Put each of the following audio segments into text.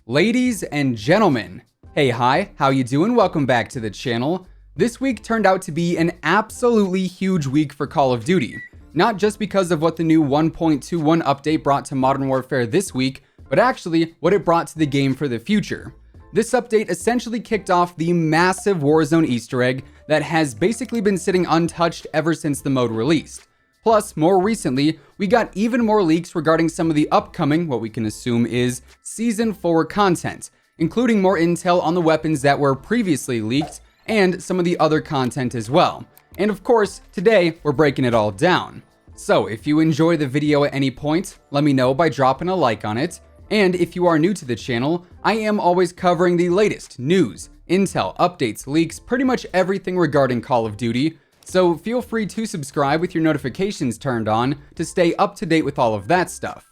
Ladies and gentlemen, hey, hi, how you doing? Welcome back to the channel. This week turned out to be an absolutely huge week for Call of Duty. Not just because of what the new 1.21 update brought to Modern Warfare this week, but actually what it brought to the game for the future. This update essentially kicked off the massive Warzone Easter egg that has basically been sitting untouched ever since the mode released. Plus, more recently, we got even more leaks regarding some of the upcoming, what we can assume is, Season 4 content, including more intel on the weapons that were previously leaked, and some of the other content as well. And of course, today, we're breaking it all down. So, if you enjoy the video at any point, let me know by dropping a like on it. And if you are new to the channel, I am always covering the latest news, intel, updates, leaks, pretty much everything regarding Call of Duty. So feel free to subscribe with your notifications turned on to stay up to date with all of that stuff.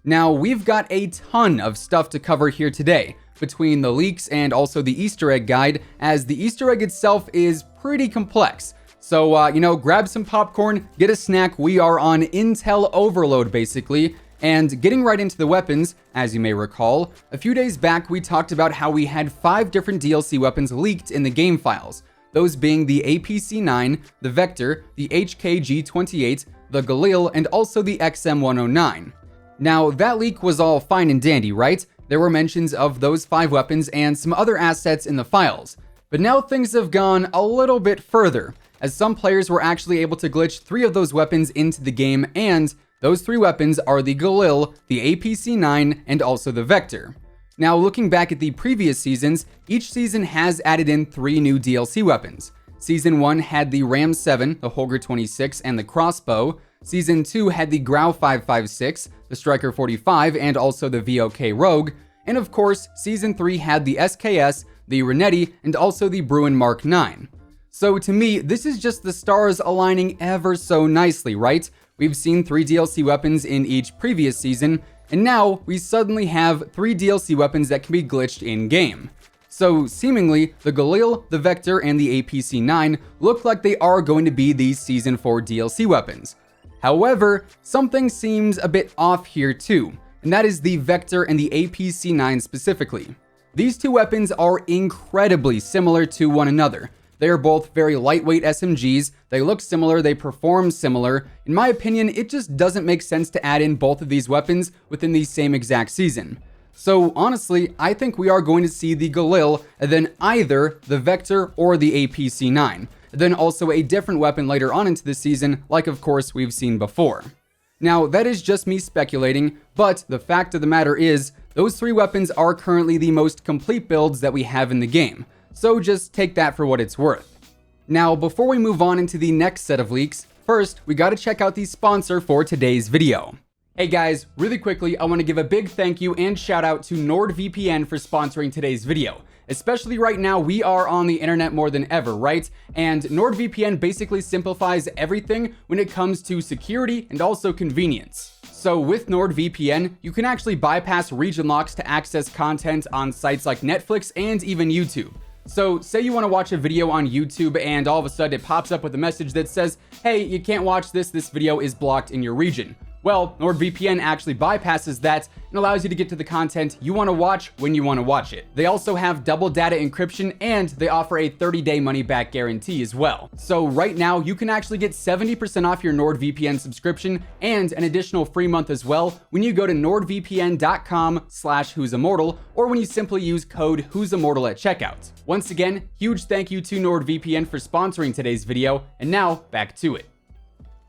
Now, we've got a ton of stuff to cover here today, between the leaks and also the Easter egg guide, as the Easter egg itself is pretty complex. So, grab some popcorn, get a snack. We are on intel overload, basically. And getting right into the weapons, as you may recall, a few days back we talked about how we had 5 different DLC weapons leaked in the game files. Those being the APC-9, the Vector, the HKG-28, the Galil, and also the XM-109. Now, that leak was all fine and dandy, right? There were mentions of those 5 weapons and some other assets in the files. But now things have gone a little bit further, as some players were actually able to glitch 3 of those weapons into the game, and those 3 weapons are the Galil, the APC-9, and also the Vector. Now, looking back at the previous seasons, each season has added in 3 new DLC weapons. Season 1 had the Ram 7, the Holger 26, and the crossbow. Season 2 had the Grau 556, the Striker 45, and also the VOK Rogue. And of course, Season 3 had the SKS, the Renetti, and also the Bruin Mark 9. So to me, this is just the stars aligning ever so nicely, right? We've seen 3 DLC weapons in each previous season, and now we suddenly have 3 DLC weapons that can be glitched in-game. So seemingly, the Galil, the Vector, and the APC-9 look like they are going to be these Season 4 DLC weapons. However, something seems a bit off here too, and that is the Vector and the APC-9 specifically. These 2 weapons are incredibly similar to one another. They are both very lightweight SMGs, they look similar, they perform similar. In my opinion, it just doesn't make sense to add in both of these weapons within the same exact season. So honestly, I think we are going to see the Galil, and then either the Vector or the APC-9. And then also a different weapon later on into the season, like of course we've seen before. Now, that is just me speculating, but the fact of the matter is, those 3 weapons are currently the most complete builds that we have in the game. So just take that for what it's worth. Now, before we move on into the next set of leaks, first, we gotta check out the sponsor for today's video. Hey guys, really quickly, I wanna give a big thank you and shout out to NordVPN for sponsoring today's video. Especially right now, we are on the internet more than ever, right? And NordVPN basically simplifies everything when it comes to security and also convenience. So with NordVPN, you can actually bypass region locks to access content on sites like Netflix and even YouTube. So say you want to watch a video on YouTube and all of a sudden it pops up with a message that says, hey, you can't watch this video is blocked in your region. Well, NordVPN actually bypasses that and allows you to get to the content you want to watch when you want to watch it. They also have double data encryption and they offer a 30-day money-back guarantee as well. So right now, you can actually get 70% off your NordVPN subscription and an additional free month as well when you go to nordvpn.com/WhosImmortal or when you simply use code WhosImmortal at checkout. Once again, huge thank you to NordVPN for sponsoring today's video, and now back to it.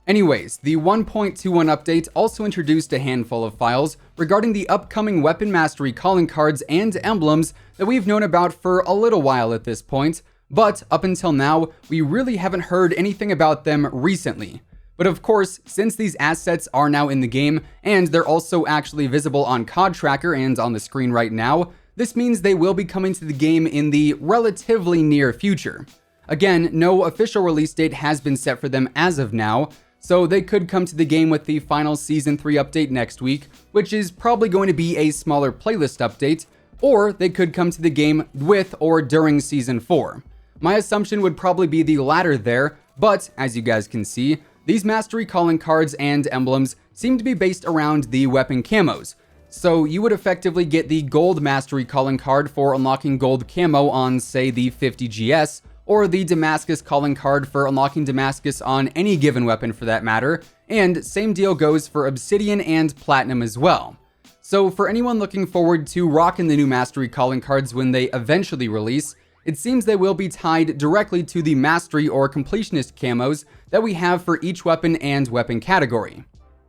Anyways, the 1.21 update also introduced a handful of files regarding the upcoming weapon mastery calling cards and emblems that we've known about for a little while at this point, but up until now, we really haven't heard anything about them recently. But of course, since these assets are now in the game, and they're also actually visible on COD Tracker and on the screen right now, this means they will be coming to the game in the relatively near future. Again, no official release date has been set for them as of now, so they could come to the game with the final Season 3 update next week, which is probably going to be a smaller playlist update, or they could come to the game with or during Season 4. My assumption would probably be the latter there, but as you guys can see, these mastery calling cards and emblems seem to be based around the weapon camos. So you would effectively get the gold mastery calling card for unlocking gold camo on, say, the 50GS, or the Damascus calling card for unlocking Damascus on any given weapon for that matter, and same deal goes for obsidian and platinum as well. So for anyone looking forward to rocking the new mastery calling cards when they eventually release, it seems they will be tied directly to the mastery or completionist camos that we have for each weapon and weapon category.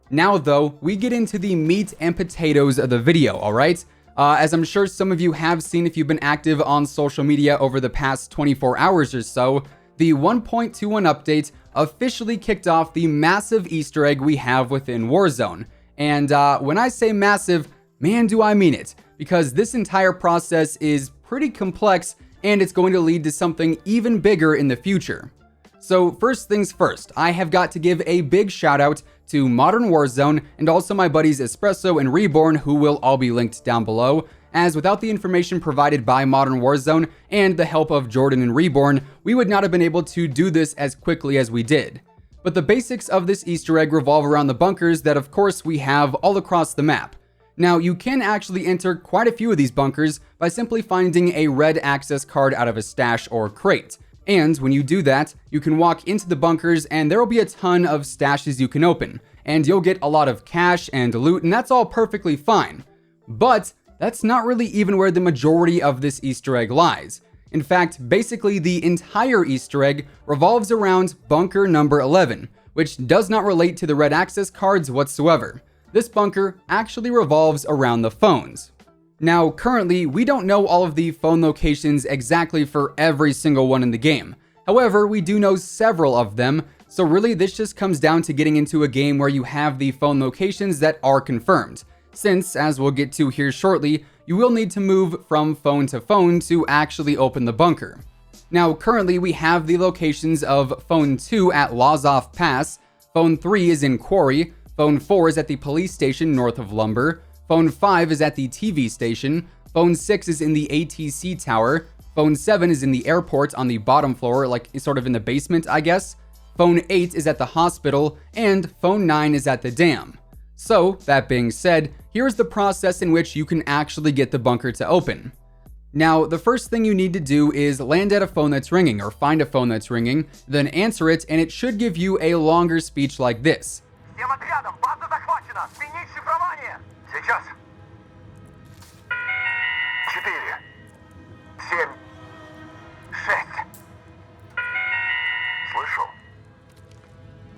Now though, we get into the meat and potatoes of the video, alright? As I'm sure some of you have seen if you've been active on social media over the past 24 hours or so, the 1.21 update officially kicked off the massive Easter egg we have within Warzone. And when I say massive, man do I mean it, because this entire process is pretty complex and it's going to lead to something even bigger in the future. So first things first, I have got to give a big shout out to Modern Warzone and also my buddies Espresso and Reborn, who will all be linked down below, as without the information provided by Modern Warzone and the help of Jordan and Reborn, we would not have been able to do this as quickly as we did. But the basics of this Easter egg revolve around the bunkers that of course we have all across the map. Now you can actually enter quite a few of these bunkers by simply finding a red access card out of a stash or crate. And when you do that, you can walk into the bunkers and there will be a ton of stashes you can open. And you'll get a lot of cash and loot, and that's all perfectly fine. But that's not really even where the majority of this Easter egg lies. In fact, basically the entire Easter egg revolves around bunker number 11, which does not relate to the red access cards whatsoever. This bunker actually revolves around the phones. Now, currently, we don't know all of the phone locations exactly for every single one in the game. However, we do know several of them, so really this just comes down to getting into a game where you have the phone locations that are confirmed. Since, as we'll get to here shortly, you will need to move from phone to actually open the bunker. Now, currently we have the locations of phone 2 at Lazov Pass, phone 3 is in Quarry, phone 4 is at the police station north of Lumber, phone 5 is at the TV station, phone 6 is in the ATC tower, phone 7 is in the airport on the bottom floor, like sort of in the basement, I guess, phone 8 is at the hospital, and phone 9 is at the dam. So, that being said, here's the process in which you can actually get the bunker to open. Now, the first thing you need to do is land at a phone that's ringing, or find a phone that's ringing, then answer it, and it should give you a longer speech like this. Сейчас. 4, 7, 6. Слышу.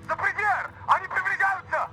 Запредел! Они приближаются!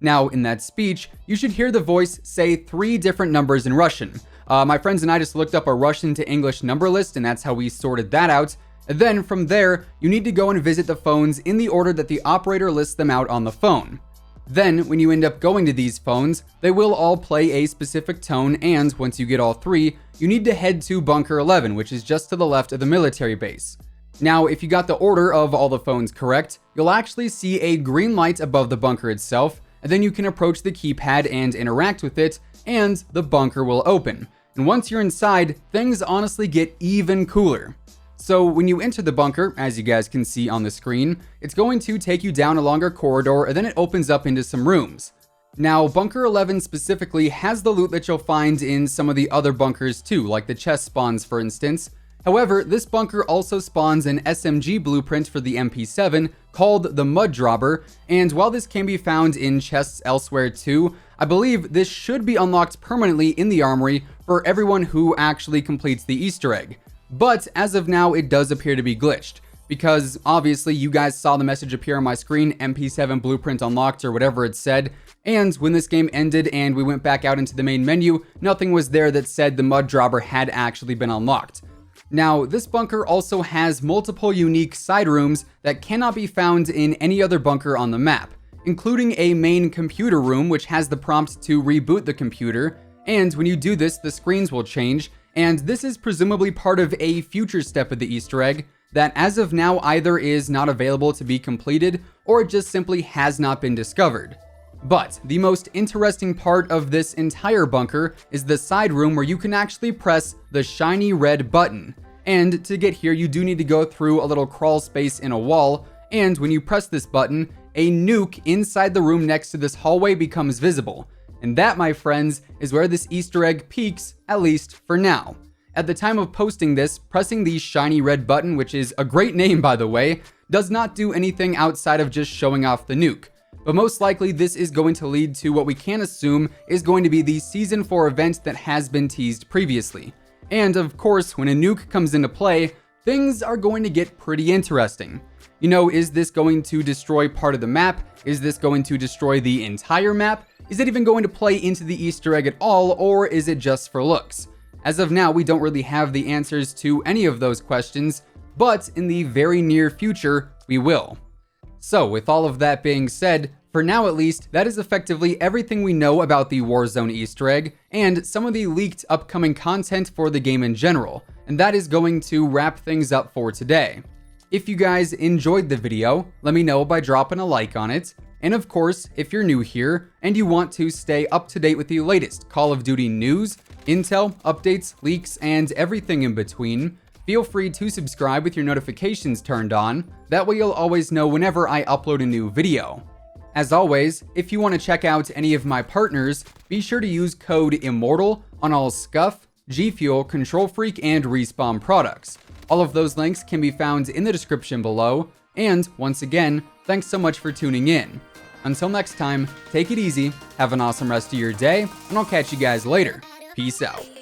Now, in that speech, you should hear the voice say 3 different numbers in Russian. My friends and I just looked up a Russian to English number list, and that's how we sorted that out. And then, from there, you need to go and visit the phones in the order that the operator lists them out on the phone. Then, when you end up going to these phones, they will all play a specific tone, and once you get all 3, you need to head to Bunker 11, which is just to the left of the military base. Now, if you got the order of all the phones correct, you'll actually see a green light above the bunker itself, and then you can approach the keypad and interact with it, and the bunker will open. And once you're inside, things honestly get even cooler. So when you enter the bunker, as you guys can see on the screen, it's going to take you down a longer corridor and then it opens up into some rooms. Now, Bunker 11 specifically has the loot that you'll find in some of the other bunkers too, like the chest spawns for instance. However, this bunker also spawns an SMG blueprint for the MP7 called the Mud Dropper, and while this can be found in chests elsewhere too, I believe this should be unlocked permanently in the armory for everyone who actually completes the Easter egg. But as of now, it does appear to be glitched, because obviously you guys saw the message appear on my screen, MP7 blueprint unlocked or whatever it said, and when this game ended and we went back out into the main menu, nothing was there that said the Mud Dropper had actually been unlocked. Now, this bunker also has multiple unique side rooms that cannot be found in any other bunker on the map, including a main computer room which has the prompt to reboot the computer, and when you do this, the screens will change, and this is presumably part of a future step of the Easter egg that as of now either is not available to be completed or it just simply has not been discovered. But the most interesting part of this entire bunker is the side room where you can actually press the shiny red button. And to get here, you do need to go through a little crawl space in a wall, and when you press this button, a nuke inside the room next to this hallway becomes visible. And that, my friends, is where this Easter egg peaks, at least for now. At the time of posting this, pressing the shiny red button, which is a great name by the way, does not do anything outside of just showing off the nuke. But most likely this is going to lead to what we can assume is going to be the Season 4 event that has been teased previously. And of course, when a nuke comes into play, things are going to get pretty interesting. You know, is this going to destroy part of the map? Is this going to destroy the entire map? Is it even going to play into the Easter egg at all, or is it just for looks? As of now, we don't really have the answers to any of those questions, but in the very near future, we will. So with all of that being said, for now at least, that is effectively everything we know about the Warzone Easter egg and some of the leaked upcoming content for the game in general, and that is going to wrap things up for today. If you guys enjoyed the video, let me know by dropping a like on it. And of course, if you're new here and you want to stay up to date with the latest Call of Duty news, intel, updates, leaks, and everything in between, feel free to subscribe with your notifications turned on. That way you'll always know whenever I upload a new video. As always, if you want to check out any of my partners, be sure to use code IMMORTAL on all Scuff, G Fuel, Control Freak, and Respawn products. All of those links can be found in the description below. And once again, thanks so much for tuning in. Until next time, take it easy, have an awesome rest of your day, and I'll catch you guys later. Peace out.